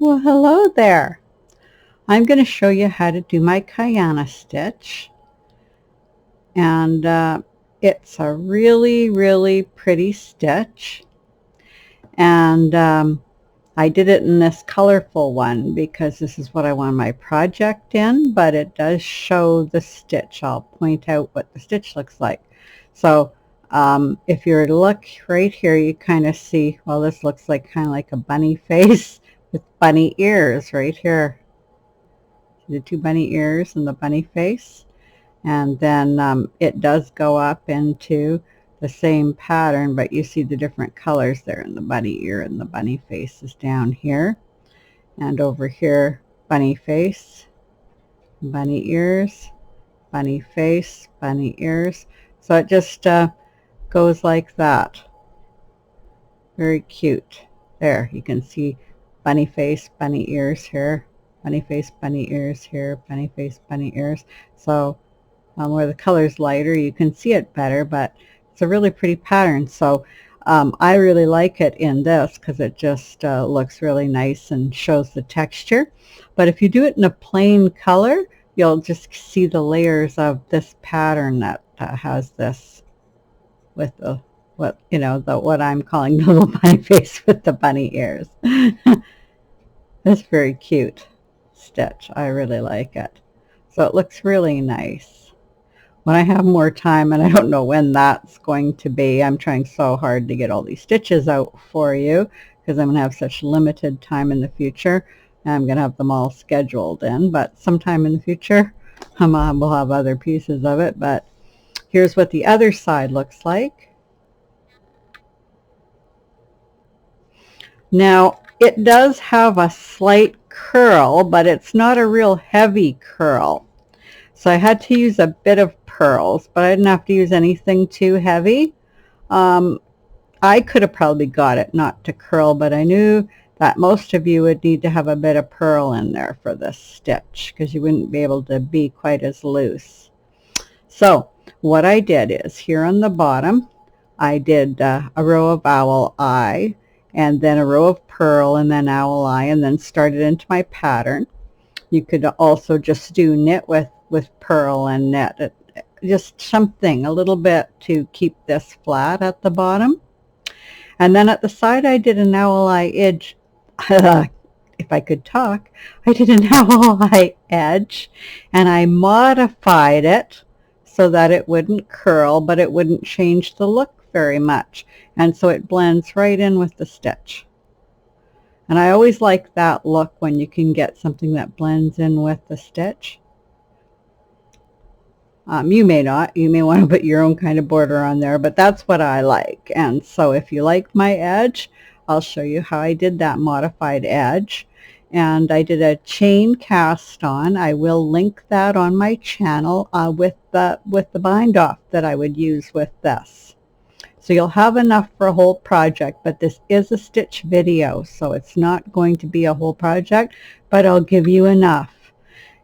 Well, hello there. I'm going to show you how to do my Kyana stitch. And it's a really pretty stitch. And I did it in this colorful one because this is what I want my project in, but it does show the stitch. I'll point out what the stitch looks like. So if you were to look right here, you kind of see, well, this looks like kind of like a bunny face with bunny ears right here. The two bunny ears and the bunny face. And then it does go up into the same pattern, but you see the different colors there, and the bunny ear and the bunny face is down here. And over here, bunny face, bunny ears, bunny face, bunny ears. So it just goes like that. Very cute. There, you can see bunny face, bunny ears here, bunny face, bunny ears here, bunny face, bunny ears. So where the color is lighter, you can see it better, but it's a really pretty pattern. So I really like it in this because it just looks really nice and shows the texture. But if you do it in a plain color, you'll just see the layers of this pattern that has this with the what I'm calling the little bunny face with the bunny ears. That's very cute stitch. I really like it. So it looks really nice. When I have more time, and I don't know when that's going to be, I'm trying so hard to get all these stitches out for you because I'm going to have such limited time in the future. And I'm going to have them all scheduled in, but sometime in the future we'll have other pieces of it. But here's what the other side looks like. Now it does have a slight curl, but it's not a real heavy curl. So I had to use a bit of pearls, but I didn't have to use anything too heavy. I could have probably got it not to curl, but I knew that most of you would need to have a bit of pearl in there for this stitch because you wouldn't be able to be quite as loose. So what I did is here on the bottom, I did a row of owl eye, and then a row of pearl, and then owl eye, and then started into my pattern. You could also just do knit with pearl and knit, just something a little bit to keep this flat at the bottom. And then at the side I did an owl eye edge. If I could talk, I did an owl eye edge, and I modified it so that it wouldn't curl, but it wouldn't change the look very much, and so it blends right in with the stitch. And I always like that look when you can get something that blends in with the stitch. You may not. You may want to put your own kind of border on there, but that's what I like. And so if you like my edge, I'll show you how I did that modified edge. And I did a chain cast on. I will link that on my channel with the bind off that I would use with this. So you'll have enough for a whole project, but this is a stitch video, so it's not going to be a whole project, but I'll give you enough.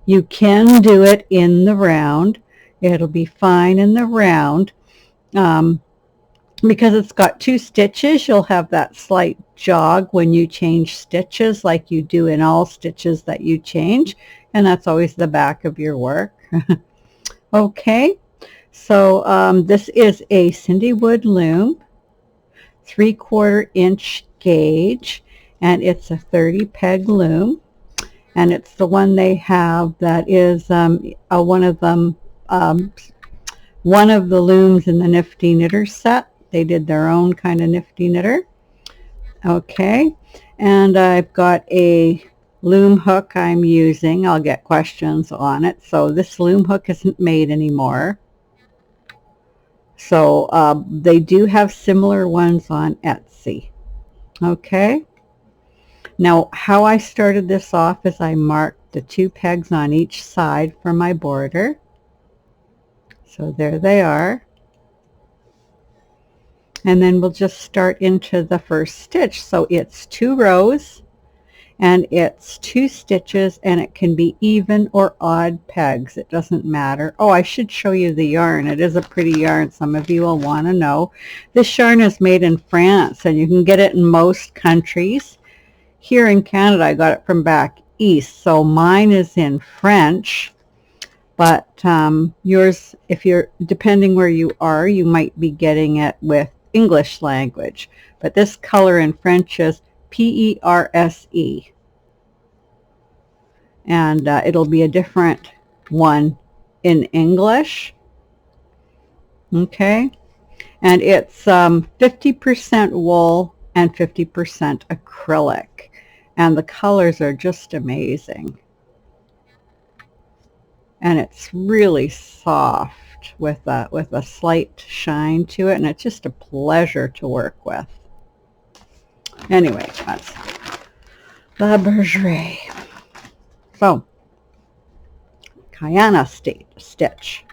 You can do it in the round. It'll be fine in the round. Because it's got two stitches, you'll have that slight jog when you change stitches like you do in all stitches that you change, and that's always the back of your work. Okay. So this is a Cindwood Loom, 3/4 inch gauge, and it's a 30 peg loom, and it's the one they have that is one of the looms in the Nifty Knitter set. They did their own kind of Nifty Knitter. Okay, and I've got a loom hook I'm using. I'll get questions on it. So this loom hook isn't made anymore. So they do have similar ones on Etsy. Okay. Now how I started this off is I marked the 2 pegs on each side for my border. So there they are. And then we'll just start into the first stitch. So it's 2 rows and it's 2 stitches, and it can be even or odd pegs. It doesn't matter. Oh, I should show you the yarn. It is a pretty yarn. Some of you will want to know. This yarn is made in France, and you can get it in most countries. here in Canada, I got it from back east, so mine is in French. But yours, if you're, depending where you are, you might be getting it with English language. But this color in French is P-E-R-S-E. And it'll be a different one in English. Okay. And it's 50% wool and 50% acrylic. And the colors are just amazing. And it's really soft with a slight shine to it, and it's just a pleasure to work with. Anyway, that's the Bergeret. So, Kyana Stitch.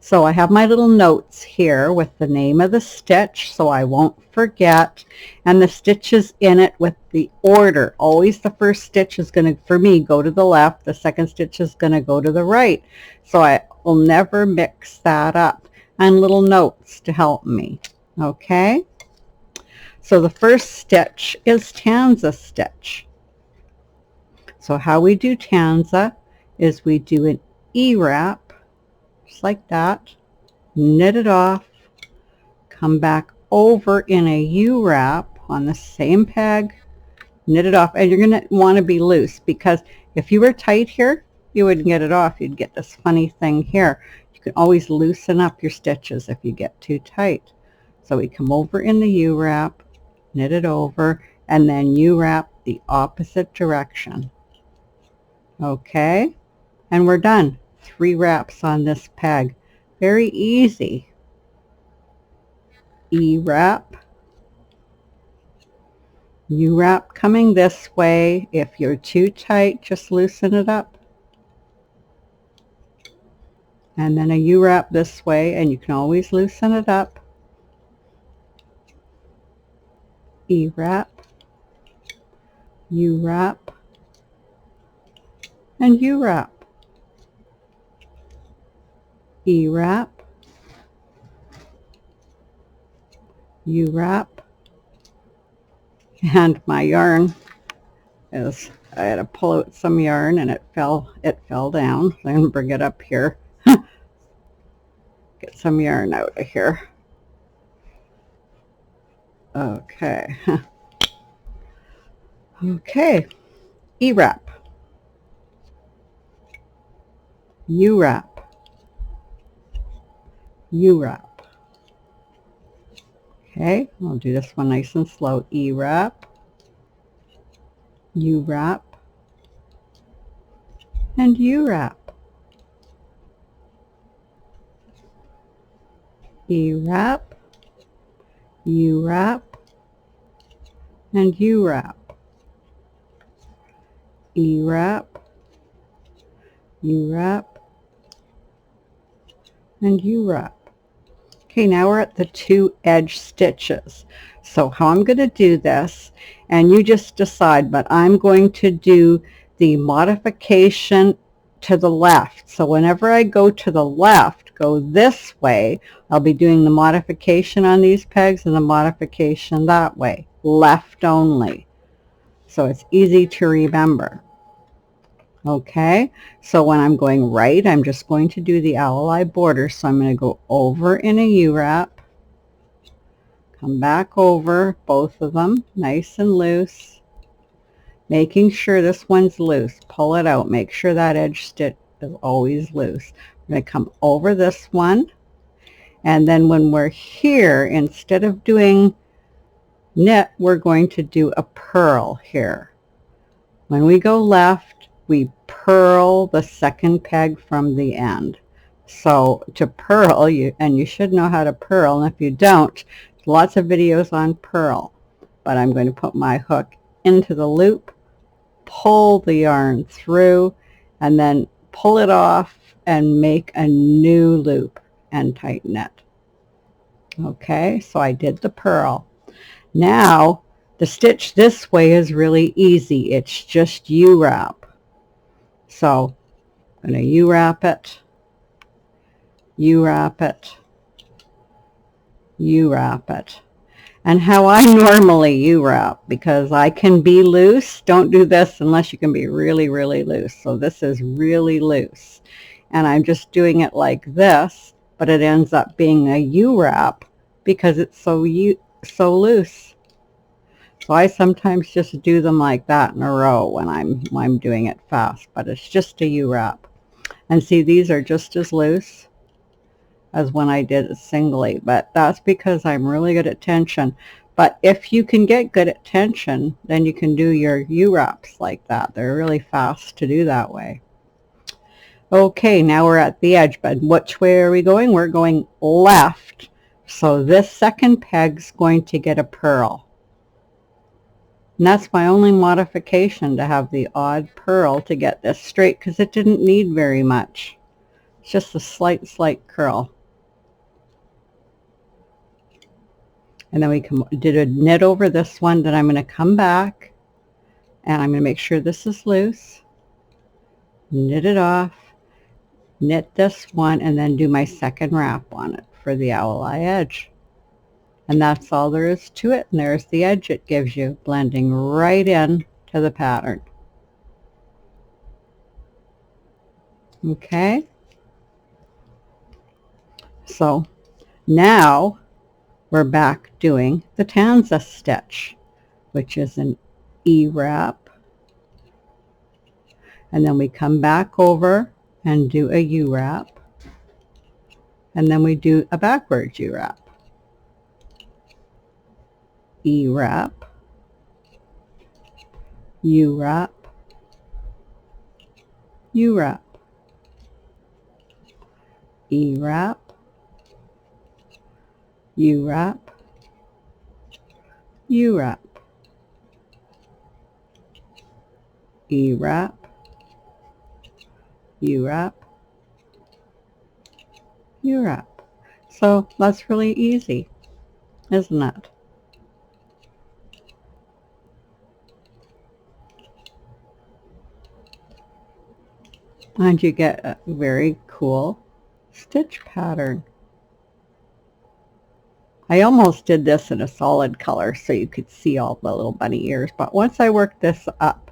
So I have my little notes here with the name of the stitch so I won't forget, and the stitches in it with the order. Always the first stitch is going to, for me, go to the left. The second stitch is going to go to the right. So I will never mix that up. And little notes to help me. Okay? So the first stitch is Tanza stitch. So how we do Tanza is we do an E-wrap, just like that, knit it off, come back over in a U-wrap on the same peg, knit it off, and you're going to want to be loose, because if you were tight here, you wouldn't get it off. You'd get this funny thing here. You can always loosen up your stitches if you get too tight. So we come over in the U-wrap, knit it over, and then U-wrap the opposite direction. Okay, and we're done. 3 wraps on this peg. Very easy. E-wrap, U-wrap coming this way. If you're too tight, just loosen it up. And then a U-wrap this way, and you can always loosen it up. E-wrap, U-wrap, and U-wrap. E-wrap, U-wrap, and my yarn is, I had to pull out some yarn and it fell down. I'm going to bring it up here. Get some yarn out of here. Okay. Okay. E-wrap, U-wrap, U-wrap. Okay, I'll do this one nice and slow. E-wrap, U-wrap, and U-wrap. E-wrap, U-wrap, and U-wrap. E-wrap, U-wrap, and U-wrap. Okay, now we're at the 2 edge stitches. So how I'm going to do this, and you just decide, but I'm going to do the modification to the left. So whenever I go to the left, go this way, I'll be doing the modification on these pegs and the modification that way, left only. So it's easy to remember. Okay, so when I'm going right, I'm just going to do the owl-eye border. So I'm going to go over in a U-wrap, come back over, both of them, nice and loose, making sure this one's loose. Pull it out, make sure that edge stitch is always loose. I'm going to come over this one, and then when we're here, instead of doing knit, we're going to do a purl here. When we go left, we purl the second peg from the end. So to purl, you should know how to purl, and if you don't, lots of videos on purl. But I'm going to put my hook into the loop, pull the yarn through, and then pull it off and make a new loop and tighten it. Okay, so I did the purl. Now the stitch this way is really easy. It's just U-wrap. So I'm going to U-wrap it, U-wrap it, U-wrap it. and how I normally U-wrap, because I can be loose. Don't do this unless you can be really, really loose. So this is really loose. And I'm just doing it like this, but it ends up being a U-wrap because it's so loose. So I sometimes just do them like that in a row when I'm doing it fast, but it's just a U-wrap. And see, these are just as loose as when I did it singly, but that's because I'm really good at tension. But if you can get good at tension, then you can do your U-wraps like that. They're really fast to do that way. Okay, now we're at the edge, but which way are we going? We're going left. So this second peg's going to get a purl. And that's my only modification, to have the odd purl to get this straight, because it didn't need very much. It's just a slight curl. And then we did a knit over this one. Then I'm going to come back and I'm going to make sure this is loose. Knit it off. Knit this one and then do my second wrap on it for the owl eye edge. And that's all there is to it. And there's the edge it gives you, blending right in to the pattern. Okay. So now we're back doing the Tanza stitch, which is an E-wrap. And then we come back over and do a U-wrap. And then we do a backwards U-wrap. E-wrap, U-wrap, U-wrap, E-wrap, U-wrap, U-wrap, E-wrap, U-wrap, U-wrap. So that's really easy, isn't it? And you get a very cool stitch pattern. I almost did this in a solid color so you could see all the little bunny ears, but once I work this up,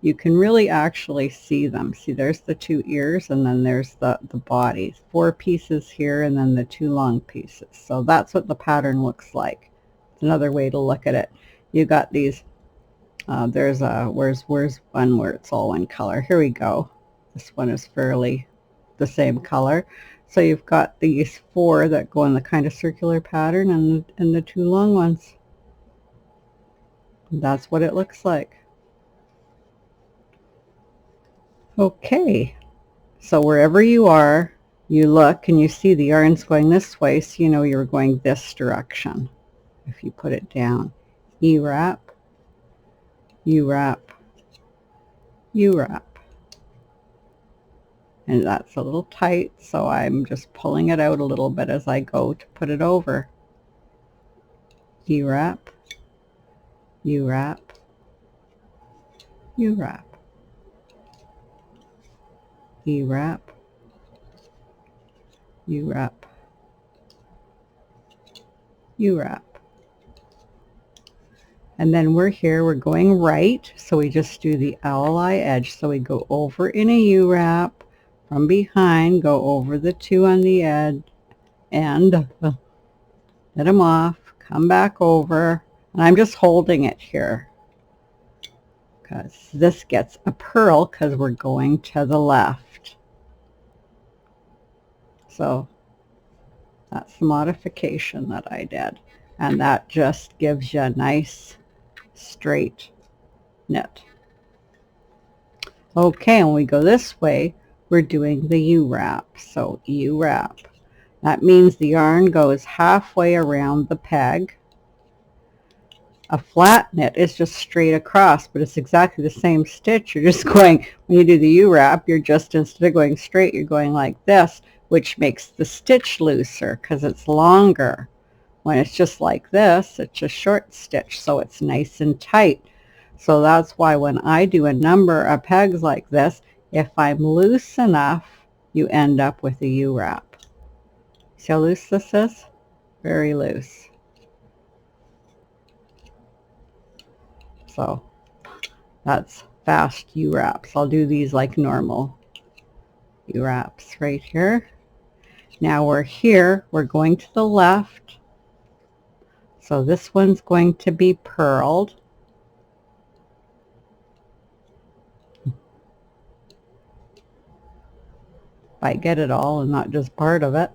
you can really actually see them. See, there's the two ears, and then there's the body. 4 pieces here, and then the 2 long pieces. So that's what the pattern looks like. It's another way to look at it. You got these, there's a, where's one where it's all one color? Here we go. This one is fairly the same color. So you've got these 4 that go in the kind of circular pattern, and the 2 long ones. That's what it looks like. Okay, so wherever you are, you look and you see the yarn's going this way, so you know you're going this direction. If you put it down, E-wrap, U-wrap, U-wrap. And that's a little tight, so I'm just pulling it out a little bit as I go to put it over. E-wrap, U-wrap, U-wrap, E-wrap, U-wrap, U-wrap. And then we're here, we're going right, so we just do the owl eye edge. So we go over in a U-wrap, from behind, go over the 2 on the edge, and knit them off, come back over, and I'm just holding it here because this gets a purl because we're going to the left. So that's the modification that I did, and that just gives you a nice straight knit. Okay, and we go this way, we're doing the U-wrap. So U-wrap. That means the yarn goes halfway around the peg. A flat knit is just straight across, but it's exactly the same stitch. You're just going, when you do the U-wrap, you're just, instead of going straight, you're going like this, which makes the stitch looser because it's longer. When it's just like this, it's a short stitch, so it's nice and tight. So that's why when I do a number of pegs like this, if I'm loose enough, you end up with a U-wrap. See how loose this is? Very loose. So that's fast U-wraps. I'll do these like normal U-wraps right here. Now we're here, we're going to the left. So this one's going to be purled. If I get it all and not just part of it.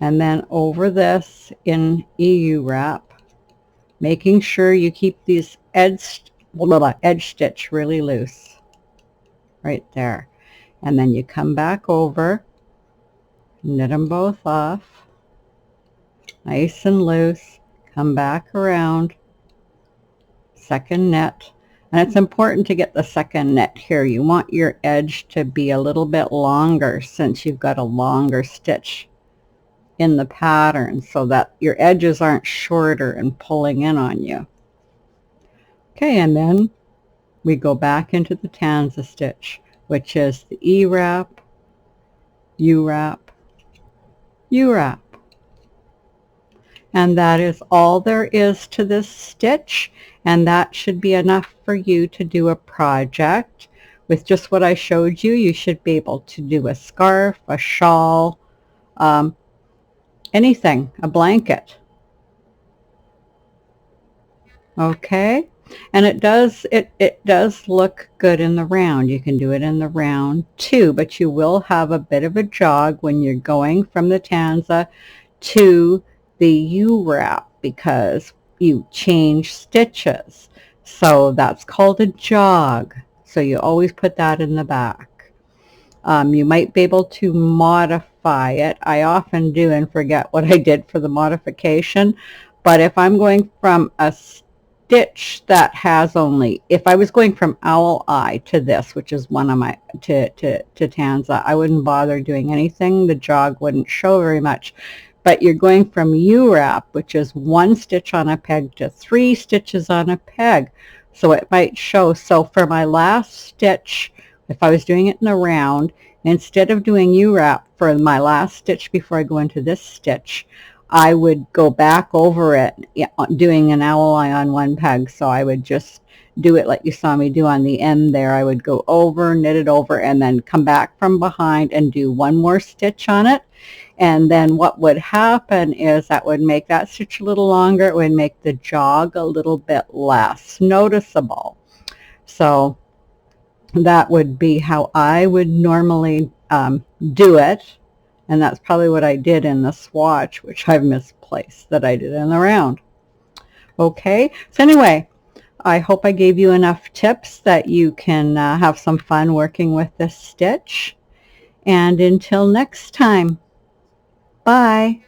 And then over this in EU wrap, making sure you keep these edge stitch really loose. Right there. And then you come back over, knit them both off, nice and loose, come back around, second knit. And it's important to get the second knit here. You want your edge to be a little bit longer since you've got a longer stitch in the pattern so that your edges aren't shorter and pulling in on you. Okay, and then we go back into the Tanza stitch, which is the E-wrap, U-wrap, U-wrap. And that is all there is to this stitch, and that should be enough for you to do a project. With just what I showed you, you should be able to do a scarf, a shawl, anything, a blanket. Okay, and it does look good in the round. You can do it in the round too, but you will have a bit of a jog when you're going from the Tanza to the U-wrap because you change stitches. So that's called a jog. So you always put that in the back. You might be able to modify it. I often do and forget what I did for the modification. But if I'm going from a stitch that has only, if I was going from owl eye to this, which is one of my, to Tanza, I wouldn't bother doing anything. The jog wouldn't show very much. But you're going from U-wrap, which is 1 stitch on a peg, to 3 stitches on a peg. So it might show. So for my last stitch, if I was doing it in a round, instead of doing U-wrap for my last stitch before I go into this stitch, I would go back over it doing an owl eye on 1 peg. So I would just do it like you saw me do on the end there. I would go over, knit it over, and then come back from behind and do 1 more stitch on it. And then what would happen is that would make that stitch a little longer. It would make the jog a little bit less noticeable. So that would be how I would normally do it. And that's probably what I did in the swatch, which I've misplaced, that I did in the round. Okay, so anyway, I hope I gave you enough tips that you can have some fun working with this stitch. And until next time, bye.